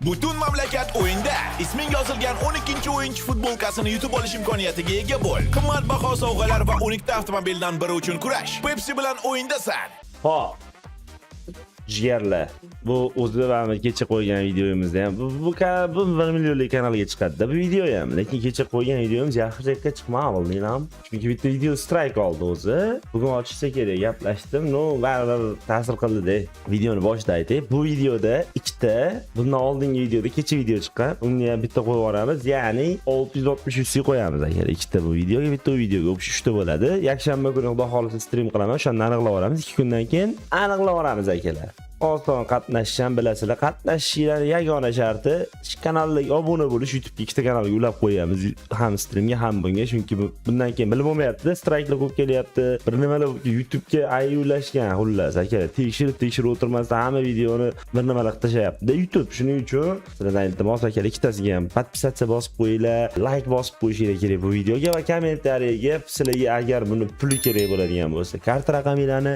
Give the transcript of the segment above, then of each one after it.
Butun mamlakat o'yinda. Isming yozilgan 12 o'yinchi futbolkasini yutib olish imkoniyatiga ega bo'l. Qimmatbaho sovg'alar va unikta avtomobildan biri uchun kurash. Pepsi bilan o'yindasan. Hop. Jigarlar. Bu o'zimiz kecha qo'ygan videomizda ham bu 1 millionlik kanalga chiqadi-da bu video ham. Lekin kecha qo'ygan videomiz yaxshilikka chiqmadi, bilam. Chunki bitta video strike oldi o'zi. Bugun ochishsa kerak, gaplashdim. No, baribir ta'sir qildi-da. Videoni boshida aytay. Bu videoda ikkita, bundan oldingi videoda kecha video chiqqan. Uni ham bitta qo'yib yuboramiz. Ya'ni 660 qo'yamiz agar ikkita bu videoga, bitta videoga o'pish 3 ta bo'ladi. Yakshanba kuni xudo xolisa stream qilaman. O'shanda aniqlab olamiz. 2 kundan keyin aniqlab olamiz akalar. Oson qatnashishdan bilasizlar. Qatnashishlar yagona sharti kanalga obuna bo'lish, YouTube'ga ikkita kanalga ulab qo'yamiz. Ham streamga, ham bunga, chunki bundan keyin bilib bo'lmayapti. Strike'lar ko'p kelyapti. Bir nimalar YouTube'ga ayolashgan, xullas aka. Tekshirib o'tirmasdan hamma videoni bir nimalar tashlayapti. YouTube shuning uchun sizlardan iltimos aka, ikkitasiga ham podpisatsiya bosib qo'yinglar, like bosib qo'yishingiz kerak bu videoga va kommentariyaga sizlarga agar buni puli kerak bo'ladigan bo'lsa, karta raqaminglarni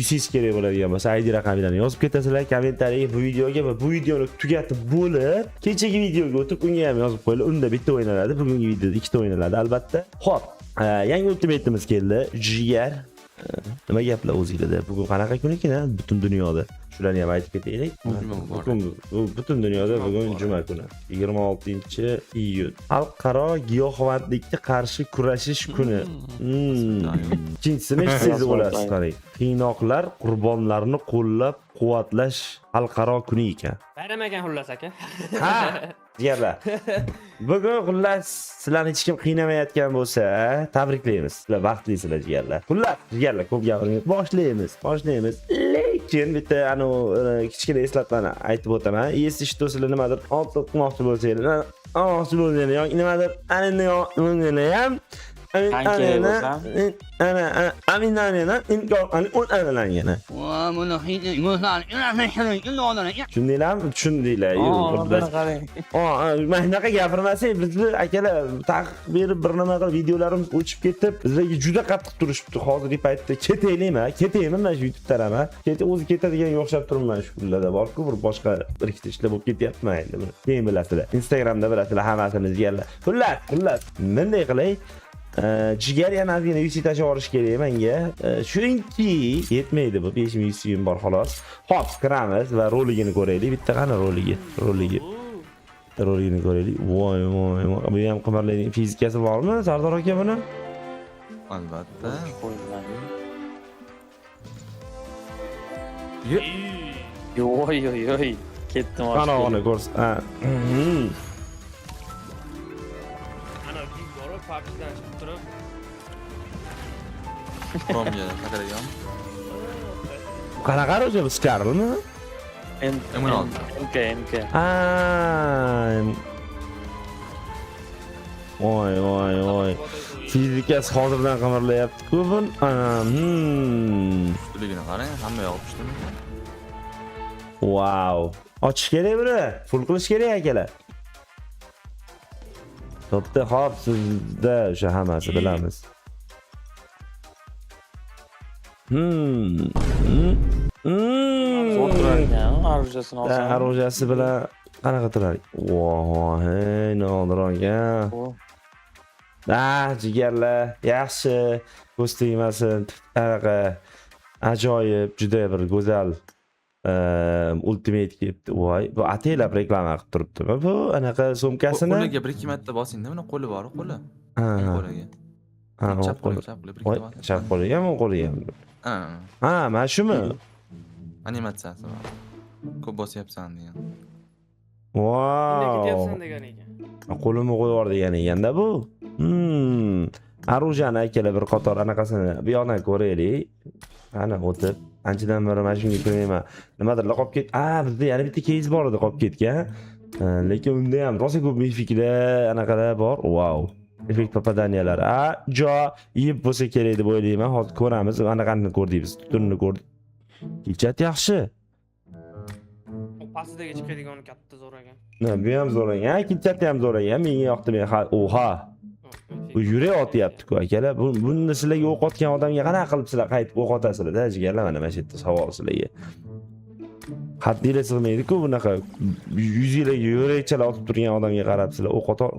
UCS kerak bo'ladigan bo'lsa, ID raqaminglarni yozib ketasizlar kommentariyaga bu videoga va bu videoni tugatib bo'lib, kechagi videoga o'tib unga ham yozib qo'yinglar. Unda bitta o'ynaladi, bugungi videoda ikkita o'ynaladi albatta. Xo'p, yangi ultimateimiz keldi. Jigar. Nima gaplar o'zingizda? Bugun qanaqa kun ekan butun dunyoda? Shularni ham aytib ketaylik. Butun dunyoda bugun juma kuni, 26-iyun. Xalqaro giyohvandlikka qarshi kurashish kuni. Ikkinchisini siz bo'lasiz, qarang. Qiynoqlar qurbonlarini qo'llab-quvvatlash xalqaro kuni ekan. Bayram ekan xullas aka. Ha, jigarlar. Bugun xullas sizlarni hech kim qiynamayotgan bo'lsa, tabriklaymiz. Sizlar baxtlisizlar jigarlar. Xullas, jigarlar ko'p gapirmaymiz. Boshlaymiz. Lekin bitta kichkina eslatmani aytib o'taman. Esi sizlar nimadir olmoqchi bo'lsangiz, yoki nimadir ham tushundinglar. Mahnaqa gapirmasak, bizni akalar taqiq berib bir nima qilib videolarimiz o'chib ketib, bizlarga juda qattiq turishibdi. Hozirgi paytda ketaymi mana shu YouTube tarama. O'zi ketadigan o'xshab turibman shu kunlarda. Bor-ku bir boshqa bir ikkita ishlar bo'lib ketyapti endi buni. Keyin bilasizlar. Instagramda bilasizlar hammasini jigarlar. Xullas, bunday qilay. Jigar yana ozgina UC tashib yuborish kerak menga. Chunki yetmaydi bu 5100 yum bor xolos. Hop, kiramiz va roligini ko'raylik. Bitta qani roligini ko'raylik. Voy. Bu ham qimirlaydigan fizikasi bormi? Sardor aka buni? Albatta. Yo'y. Ketdim oshga. Qanog'ini ko'rsa. Ana biz borib PUBG'dan chiqib turib. Romga qaragan. Qanaqa o'zi bu Scarlmi? MK. Voy. Fizikasi hozirdan qimirlayapti-ku bu. Ustiligini qarang, hamma yoq pishdimi? Wow. Ochish kerak buni. Full qilish kerak akalar. To'pda hop sizda o'sha hammasi bilamiz. Arujasini olsam. Arujasi bilan qanaqa turar? Voy, noldirogan. Jigarlar, yaxshi. Ko'z tegmasin. Qanaqa ajoyib, juda bir go'zal ultimate ketdi. Voy, bu atelab reklama qilib turibdimi bu? Anaqa sumkasini. Qo'liga 1-2 marta bosingda, mana qo'li bor, qo'li. Qo'liga. Chap qo'liga. Chap qo'liga, o'ng qo'liga. Mana shumi? Animatsiyasi bor. Ko'p bosyapsan degan. Wow. Ketyapsan degan ekan. Qo'limni qo'yib yubor degan ekanda bu. Arujani akalar bir qator anaqasini bu yoqdan ko'raylik. Ana o'tib, anchadan beri mana shunga ko'rmayman. Nimadir qolib ket. Bizda yana bitta case bor edi qolib ketgan. Lekin unda ham rosa ko'p effektlar, anaqalar bor. Wow. Effekt poppadaniyalar. Yeb bo'lsa kerak deb o'ylayman. Hozir ko'ramiz. Anaqani ko'rdik biz. Tutunni ko'rdik. Kichat yaxshi. Pastidaga chiqadigan katta zo'r ekan. Bu ham zo'r ekan. Kichat ham zo'r ekan. Menga yoqdi. Oha. Bu yurak otyapti-ku akalar. Buni sizlarga o'q otgan odamga qanaqa qilib sizlar qaytib o'q otasizlar-da, jigarlar. Mana shu yerda savol sizlarga. Haddiga sig'maydi-ku bunaqa 100 yilga yo'raychalar otib turgan odamga qarab sizlar o'qotor.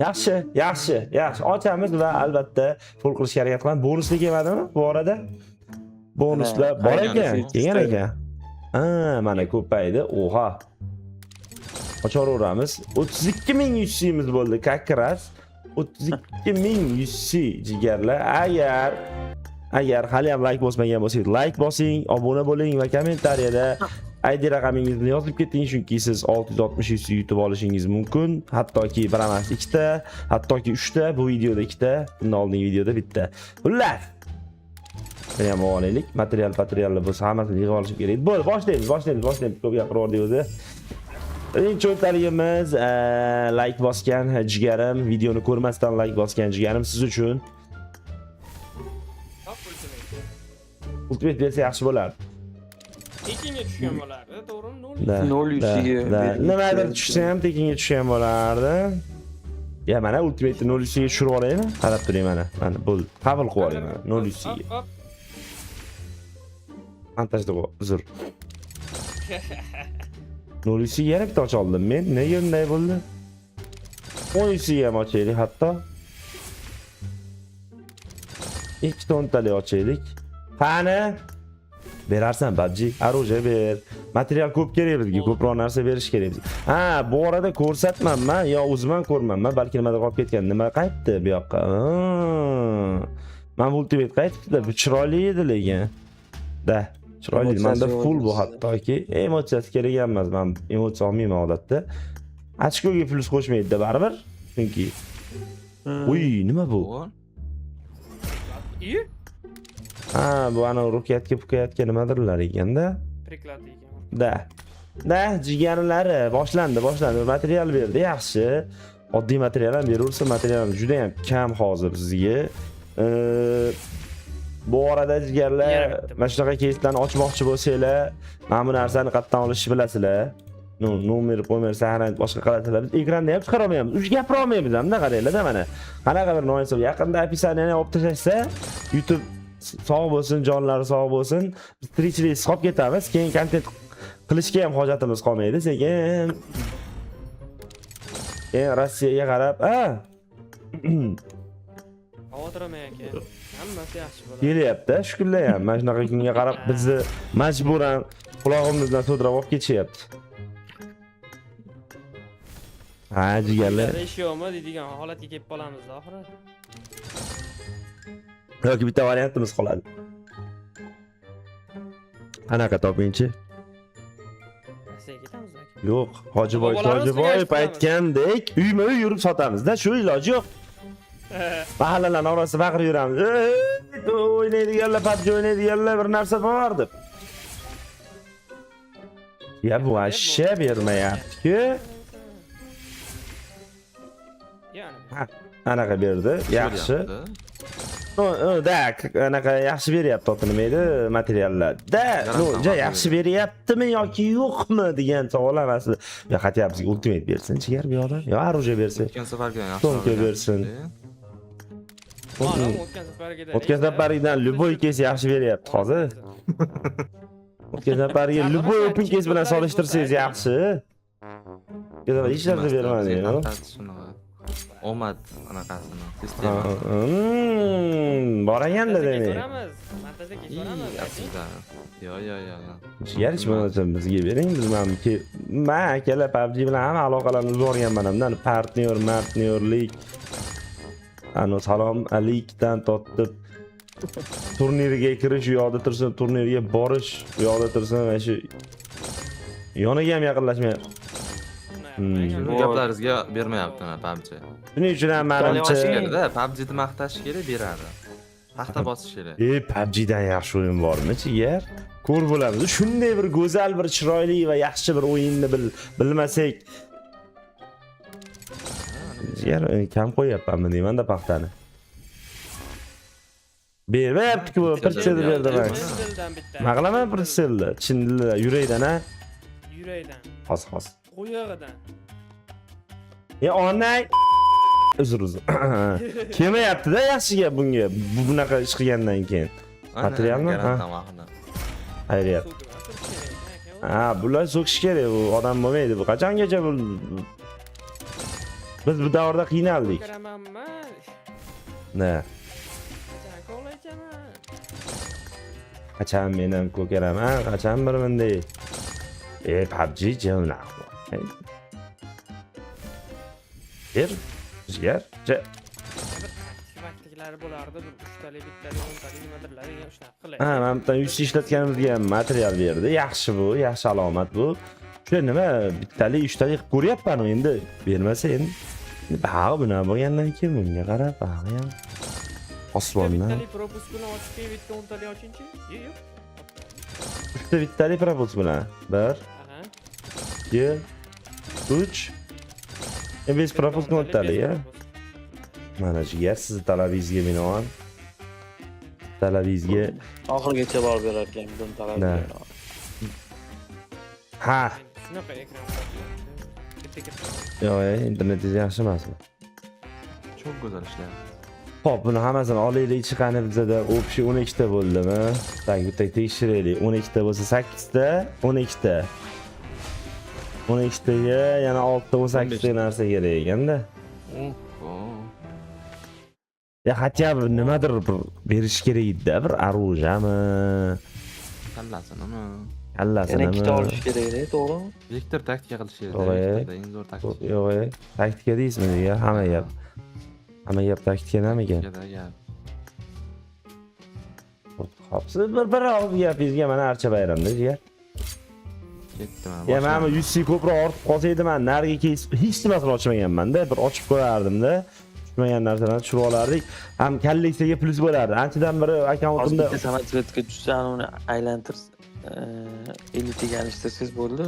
Yaxshi. Ochamiz va albatta pul qilishga harakat qilamiz. Bonusli kelmadimi bu orada? Bonuslar bor ekan, kelgan ekan. Mana ko'paydi. Oha. Ochaveramiz. 32100 bo'ldi, kakras. 32100 jigarlar. Agar hali ham like bosmagan bo'lsangiz, like bosing, obuna bo'ling va kommentariyada ID raqamingizni yozib keting, chunki siz 660 yutib olishingiz mumkin. Hattoki bir emas, ikkita, hattoki 3 ta, bu videoda 2 ta, bundan oldingi videoda bitta. Xullas. Buni ham olaylik. Materiallar bo'lsa hammasini yig'ib olishim kerak. Bo'ldi, boshlaymiz. Ko'p gapirdik o'zi. Birinchi o'ntaligimiz like bosgan jigarim, videoni ko'rmasdan like bosgan jigarim siz uchun. Ultimate bersa yaxshi bo'lardi. Tekinga tushgan bo'lardi, to'g'rimi? 0 Nimadir tushsa ham tekinga tushgan bo'lardi. Ya mana Ultimate 0 ga tushirib olaymi? Qarab turing mana. Mana bo'ldi. Qabul qilib oling mana 0 ga. Fantastik uzr. 0 ga yana bitta ocha oldim men. Nega bunday bo'ldi? 10 ga ham ochaylik hatto. Ikkita o'ntalik ochaylik. Qani? Berarsan PUBG, оружие ber. Material ko'p kerak bizga, ko'proq narsa berish kerak bizga. Bu orada ko'rsatmanman, yo o'zim ham ko'rmanman, balki nimadir qolib ketgan. Nima qaytdi bu yoqqa? Men Ultimate qaytibdi, bu chiroyli edi lekin. Chiroyli. Menda full bu hattoki. Emotsiyasi kerak emas, men emotsiya olmayman odatda. Ochkoga plus qo'shmaydi baribir, chunki. Uy, nima bu? Bu ana roketga pukayotgan nimadirlar ekanda. Priklad ekan. Da, jigarlari boshlandi. Material berdi, yaxshi. Oddiy material ham beraversa, material juda ham kam hozir sizga. Bu orada jigarlar, mana shunaqa keyslarni ochmoqchi bo'lsanglar, mana bu narsani qayerdan olishni bilasizlar. Nomer qo'ymaysiz, sahnaga boshqa qilasizlar. Biz ekranda ham chiqara olmaymiz. Uch gapira olmaymiz ham-da, qaranglar-da mana. Qanaqa bir noyinsiz yaqinda opisaniyani olib tashlashsa, YouTube sog' bo'lsin, jonlari sog' bo'lsin. Biz tirikchilik qolib ketamiz. Keyin kontent qilishga ham hojatimiz qolmaydi. Sekin Rossiyaga qarab, xavotirmang aka. Hammasi yaxshi bo'ladi. Kelyapti, shukurlar ham. Mana shunaqa kunga qarab bizni majburan qulog'imizdan to'dirab olib ketishyapti. Jigarlar. Ish yo'qmi deydigan holatga kelib qolamiz oxiri. Yoki bitta variantimiz qoladi. Qanaqa topingchi? Rossiyaga ketamiz aka. Yo'q, Hojiboy aytgandek, uyma-uy yurib sotamiz-da, shu iloji yo'q. Mahallalar orasida baqirib yuramiz. O'ynaydiganlar, PUBG o'ynaydiganlar bir narsa bor deb. Ya bu ashya bermayapti-ku. Ya'ni. Anaqa berdi, yaxshi. Anaqa yaxshi beryapti, nima edi materiallar. Yaxshi beryaptimi yoki yo'qmi degan savol emas. Yo, xatya bizga Ultimate bersin, jigar bu yoqda. Yo, оружие bersin. O'tgan safarga yaxshi. Tomka bersin. O'tgan safargidan любой kes yaxshi beryapti hozir. O'tgan safarga любой open kes bilan solishtirsangiz yaxshi. Hech narsa bermadi, yo. Omad anaqasini sistema. Bor ekanda demak. Ko'ramiz. Martaga ko'ramiz. Yo. Jigar bizga bering, biz men akalar PUBG bilan hamma aloqalarni uzorganman hamda partnyorlik. Salom alikdan tortib turnirga kirish, u yoqda tursin, turnirga borish, u yoqda tursin, mana shu yoniga ham yaqinlashmayapti. Bu gaplaringizga bermayapti PUBG. Shuning uchun ham menimcha PUBGni maqtash kerak, beradi. Paxta bosish kerak. PUBG dan yaxshi o'yin bormi, jigar? Ko'r bo'lamiz. Shunday bir go'zal, bir chiroyli va yaxshi bir o'yinni bilmasak. Jigar kam qo'yapmanmi deyman-da paxtani. Bermayapti-ku, pirchilni berdi men. Nima qilaman pirchilni? Chindilar, yurakdan-a? Yurakdan. Xos. Qo'yog'idan. Onay uzr. Kelmayapti-da yaxshiga bunga. Bunaqa ish qilgandan keyin. Materialmi? Xayriyat. Ha, bular so'kish kerak, bu odam bo'lmaydi. Bu qachongacha bu biz bu davrda qiynaldik. Ko'ramanmi? Ne? Qachon ko'laychaman? Qachon men ham ko'karaman, qachon bir bunday. PUBG jona. Bizga Vaqtliklari bo'lardi, bir 3 talik, bittalik, 10 talik nimadirlar degan shunaqa qilay. ha, mana bitta 100 ishlatganimizga ham material berdi. Yaxshi bu, yaxshi alomat bu. Shu nima bittalik, 3 talik ko'ryapman endi. Bermasa endi bağı buna bo'lgandan keyin bunga qarab, bağı ham osmondan. Bittalik propuskuni ochib, bitta 10 talik ochinchi? Yo'q. Uchta bittalik propus bilan. 1, Aha. 2, 3. Biz propus o'talik ya. Mana jigar sizni talabingizga binoan. Talabingizga oxirigacha borib berar ekan buni talab Da. qilgan. ha, Shunaqa ekran katta. yo'q, internetingiz yaxshi emasmi? Çok güzel işler. Xo'p, buni hammasini olaylik, chiqani bizada общий 12 ta bo'ldimi? Tak, bitta tekshiraylik. 12 ta bo'lsa 8 ta, 12 ta. 12 taga yana 6 ta 18 ta narsa kerak ekanda. Ya хотя бы nimadir bir berish kerak edi, bir оружиеmi, Kallasini mi? kallasini. Yana ikkita olish kerak edi, to'g'rimi? Viktor taktika qilish kerak. To'g'ri. Viktorda eng zo'r taktika. Yo'q, taktika deysizmi ya? Hamma gap. Hamma gap taktika nimiga? Taktikada gap. Xo'p, siz bir og'iz gapingizga mana archa bayramda jigar. Ketdim. Ya men 100 si ko'proq ortib qolsa edi, men nariga kesib hech nimasini ochmaganman-da, bir ochib qo'yardim-da. Tushmagan narsalarni tushirib olardik. Ham kalleksiyaga plus bo'lardi. Anchadan beri akkauntimda Hozir samotsvetga tushsa, uni aylantir, elitiga alishtirsangiz bo'ldi.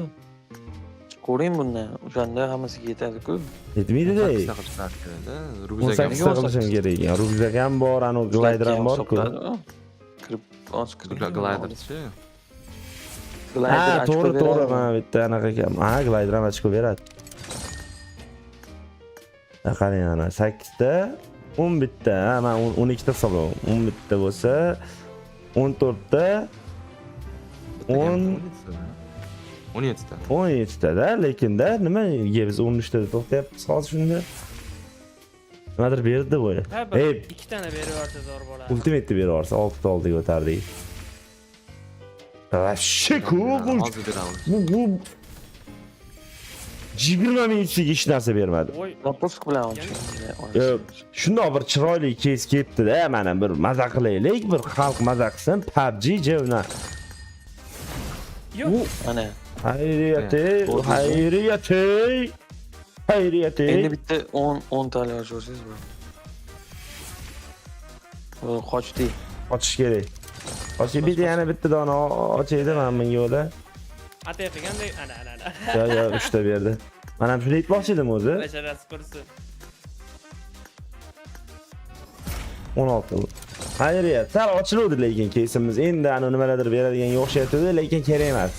Ko'ring bundan, o'shanda hammasiga yetadi-ku. yetmaydi-da. Taktika qilishlar kerak-da. Rubizak 18 ta qilishim kerak ekan. Rubizak ham bor, anu glider ham bor-ku. Kirib, ochib gliderchi. Ha, to'g'ri, mana bitta anaqa ekan. Ha, glider ham ochko beradi. Qarang ana 8 ta, 10 bitta, men 12 ta hisoblayman. 10 bitta bo'lsa 14 ta, 10 17 ta. 17 ta da, lekin-da nimaga biz 13 ta to'xtayapmiz hozir shunda? Nimadir berdi bu. Ha, Ey, 2 tane beriyorsa zo'r bo'ladi. ultimate berib yuborsa 6 ta oldiga o'tardik. Вообще ko'p. Hozir beramiz. Bu 20 minutga hech narsa bermadi. Voy, Propusk bilan Yo'q, shundoq bir chiroyli kes ketdi-da, mana bir maza qilaylik, bir xalq maza qilsin, PUBG jevna. yo'q. mana. Hayriyati, hayriyati. Hayriyati. Endi bitta 10 tali ochib olsangiz bo'ladi. Qochdi. Ochish kerak. Ochish bitta yana bitta dona ochaydi mana bunga yo'la. Atayotganda ana. Yo, 3 ta berdi. Men ham shuni aytmoqchi edim o'zi. Basharasi qursin. 16. Hayriyat, sal ochiluvdi lekin kesimiz. Endi ana nimalardir beradigan o'xshayapti, lekin kerak emas.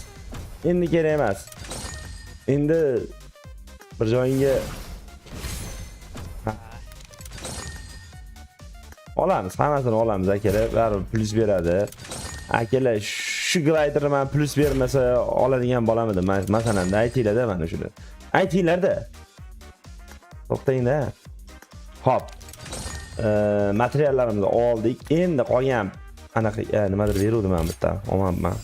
Endi kerak emas. Endi bir joyinga olamiz, hammasini olamiz akalar. Baribir plus beradi. Akalar, shu gliderni men plus bermasa oladigan bo'lamidim. Masalan, aytinglar-da mana shuni. Aytinglar-da. To'xtangda. Hop. Materiallarimizni oldik. Endi qolgan anaqa nimadir beruvdim men bitta. Olmabman.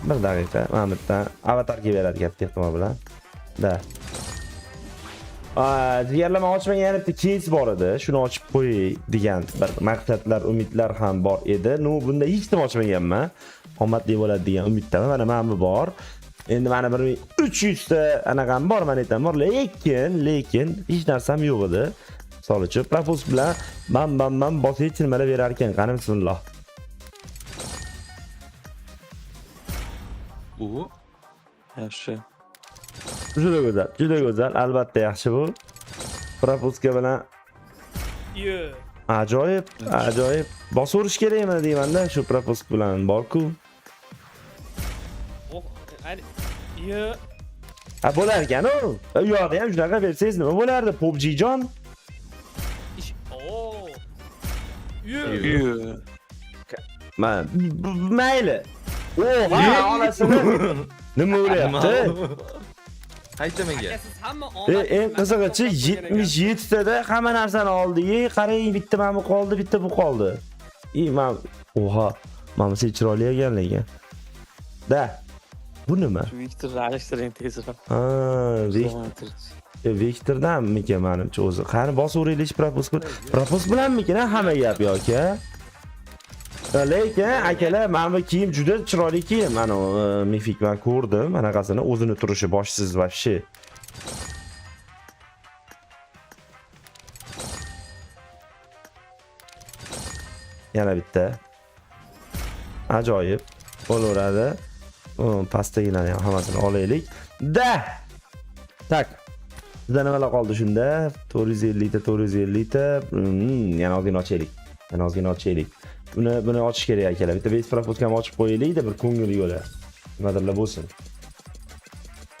Bir daqiqa, men bitta avatarga beradi katta ehtimol bilan. Da. Jigarlama ochmagan yana bitta case bor edi. Shuni ochib qo'y degan bir maqsadlar, umidlar ham bor edi. Bunda hech nima ochmaganman. Omadli bo'ladi degan umiddaman. Mana men bu bor. Endi mana 1300 ta anaqam bor, men aytaman bor, lekin hech narsam yo'q edi. Misol uchun propus bilan bam bosib nimalar berar ekan. Qani bismillah. Bu Yaxshi. Juda go'zal, albatta yaxshi bu. Propuska bilan Yo'q. ajoyib. Bosurish kerakmi deyman-da, shu propusk bilan bor-ku. Yo'q. Ha, bo'lar ekan-ku. U yoqda ham shunaqa bersangiz nima bo'lardi, PUBGjon? Yo'q. Mayli. Oha, olasini. Nima bo'lyapti? Ayta menga. Aka siz hamma Eng qizig'ichi 77 tada hamma narsani oldik. Qarang, bitta mana bu qoldi, bitta bu qoldi. Men oha, mana bu chiroyli ekan lekin. Da. Bu nima? Viktorni alishtiring tezroq. Ha, Viktordanmikan menimcha o'zi. Qani bosaveraylik propos. Propos bilanmikan hamma gap yoki? Lekin akalar, mana bu kiyim juda chiroyli kiyim. Mana mifik men ko'rdim, anaqasini o'zini turishi boshsiz vobshe. Yana bitta. Ajoyib. Bo'laveradi. Pastaginalarni ham hammasini olaylik. Da. Tak. Bizda nimalar qoldi shunda? 450 ta, 450 ta. Yana ozgina ochaylik. Buni ochish kerak akalar. Bitta base propostkani ochib qo'yaylik-da, bir ko'ngil yo'li. Nimadirlar bo'lsin.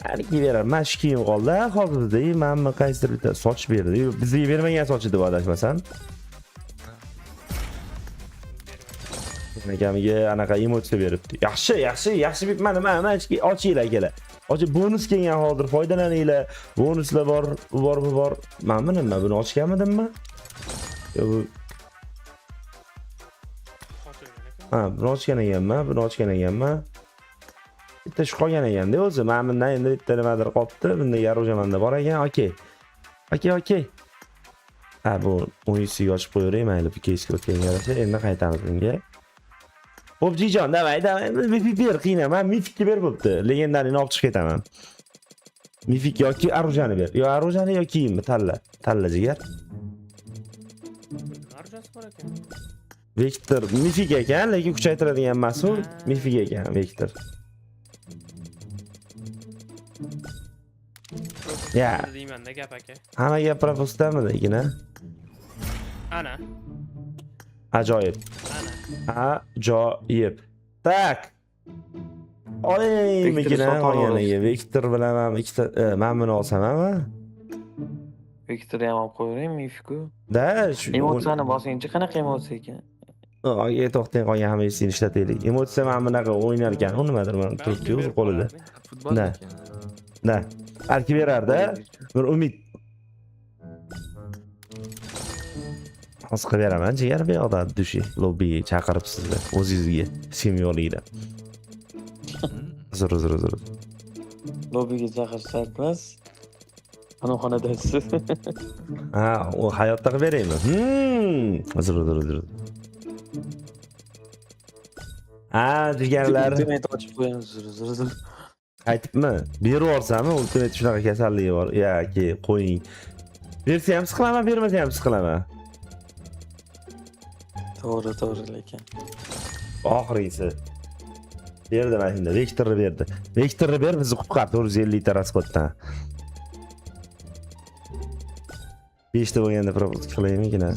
Hali kiyverar. Mana shu kiyim qoldi. Hozirda menmi qaysidir bitta soch berdi. Bizga bermagan soch edi, adashmasam. Akamiga anaqa emotsiya beribdi. Yaxshi bitmadi. Mana ochinglar akalar. Ochib bonus kelgan hozir foydalaninglar. Bonuslar bor. Mana nima buni ochganmidimmi? Yo'q. Buni ochgan ekanman. Bitta shu qolgan ekanda o'zi. Men bundan endi bitta nimadir qolibdi. Bunda yarojamanda bor ekan. Okey. Bu o'yinsiga ochib qo'yaveray, mayli bu keysga o'tganga yarasha. Endi qaytamiz bunga. Bo'pjijon, davay. Ber qiynama. Mifikni ber bo'pti. Legendarini olib chiqib ketaman. Mifik yoki arujani ber. Yo arujani yoki kiyimni tanla jigar. Arujasi bor ekan. Viktor mifik ekan, lekin kuchaytiradigan mas'ul mifik ekan Viktor. Ya, deyman-da gap aka. hamma gap propostdamidagina? Ana. Ajoyib. Tak. Olayligina qolganiga Viktor bilan ikkita men buni olsam-mi? Viktorni ham olib qo'yavering, Mifiku. Da, shu Emotsiyani bosingchi, qanaqa emotsiya ekan? to'xtang, qolgan hammasini ishlataylik. Emotsiya men bunaqa o'ynar ekan, u nimadir men turibdi qo'lida. Futbol Da. ekan. Da. Balki berardi. Bir umid. Hozir qilib beraman, jigar beyoqda dushi lobbiga chaqirib sizni o'zingizga semyolikda. Uzr. Lobbiga chaqirish shart emas. Ana xonadasiz. Ha, u hayotda qilib beraymi? Uzr. Jigarlar. Ultimate ochib qo'yamiz, uzr. Qaytibmi? Berib yuborsam, ultimate shunaqa kasalligi bor. Yoki qo'ying. Bersa ham siqilaman, bermasa ham siqilaman. To'g'ri lekin. Oxirgisi. Berdi mana shunda. Viktorni berdi. Viktorni ber, bizni qutqar 450 ta rasxoddan. 5 ta bo'lganda propos qilaymikin-a.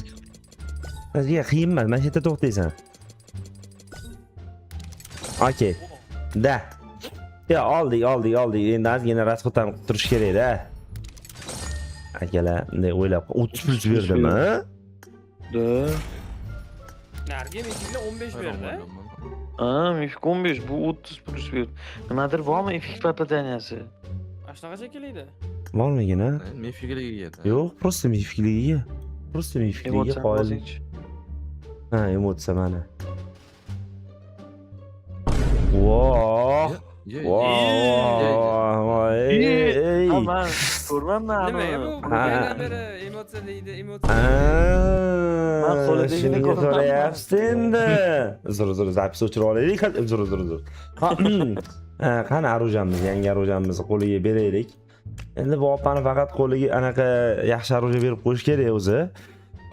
Bizga qiyin emas, mana shu yerda to'xtaysan. Okey. Da. Ya oldik. Endi ozgina rasxoddan turish kerak-da. Akalar, bunday o'ylab 30 plyus berdimi? Da. Narga Mifikga 15 berdi. Mifik 15, bu 30 plus berdi. Nimadir bormi Mifik papadaniyasi? Ashnaqacha kelaydi. Bormigin-a? Mefikligiga. Yo'q, просто mifikligiga. Qoyil. Ha, emotsiya mana. Voh. Aman, ko'rmanman. Nima bu? Yana beri emotsiya deydi, emotsiya. Men qo'lidagini ko'ryapsiz endi. Uzr, zapis o'chirib olaylik. Uzr. Qani arujamiz, yangi arujamizni qo'liga beraylik. Endi bu opani faqat qo'liga anaqa yaxshi aruja berib qo'yish kerak o'zi.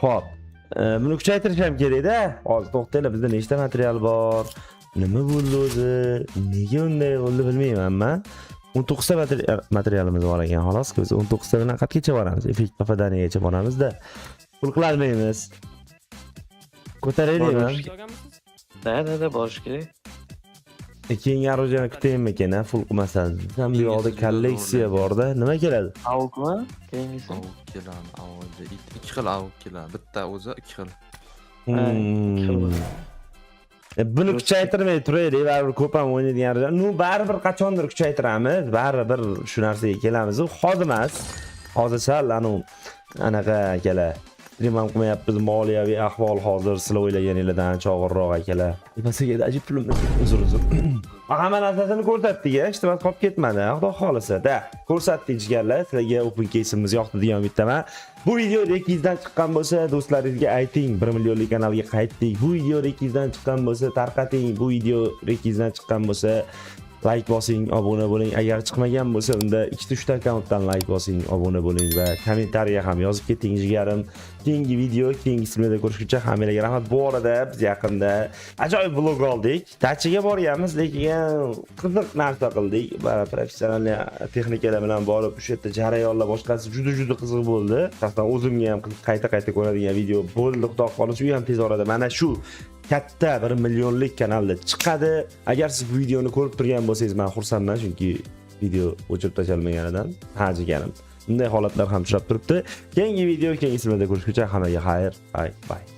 Xo'p. Buni kuchaytirish ham kerak-da. Hozir to'xtanglar, bizda nechta material bor? Nima bo'ldi o'zi? Nega unday bo'ldi bilmayman men. 19 ta materialimiz bor ekan, xolos. Biz 19 ta bilan qatgacha boramiz? Effekt papadanigacha boramiz-da. Pul qilolmaymiz. Ko'taraylikmi? Da, borish kerak. Keyingi arujani kutaymikan-a, full qilmasdan. Ham bu yoqda kolleksiya bor-da. Nima keladi? Avukmi? Keyingisi. Avuk keladi, avukda 2 xil avuk keladi. Bitta o'zi 2 xil. Buni kuchaytirmay turaylik, baribir ko'p ham o'ynaydigan. Nu baribir qachondir kuchaytiramiz, baribir shu narsaga kelamiz. Hozir emas. Hozir sal anaqa akalar. Stream ham qilmayapmiz, moliyaviy ahvol hozir sizlar o'ylaganingizdan og'irroq akalar. Nimaga ajib pulimni uzr. Hamma narsasini ko'rsatdik, hech nima qolib ketmadi. Xudo xolisa, da. Ko'rsatdik jigarlar, sizlarga open case'imiz yoqdi degan umiddaman. Bu video rekizdan chiqqan bo'lsa, do'stlaringizga ayting, 1 millionlik kanalga qaytdik. Bu video rekizdan chiqqan bo'lsa, tarqating. Bu video rekizdan chiqqan bo'lsa, like bosing, obuna bo'ling. Agar chiqmagan bo'lsa, unda 2-3 ta akkauntdan like bosing, obuna bo'ling va kommentariya ham yozib keting jigarim. Keyingi video, keyingi streamda ko'rishguncha hammalarga rahmat. Bu orada biz yaqinda ajoyib vlog oldik. Dachiga boryapmiz, lekin qiziq narsa qildik. Professional texnikalar bilan borib, o'sha yerda jarayonlar boshqasi juda qiziq bo'ldi. Shaxsan o'zimga ham qayta ko'radigan video bo'ldi. Xudo xohlasa, u ham tez orada mana shu katta 1 millionlik kanalda chiqadi. Agar siz bu videoni ko'rib turgan bo'lsangiz, men xursandman, chunki video o'chirib tashalmaganidan. Ha jigarim. Bunday holatlar ham uchrab turibdi. Keyingi video, keyingi streamda ko'rishguncha hammaga xayr. Bye.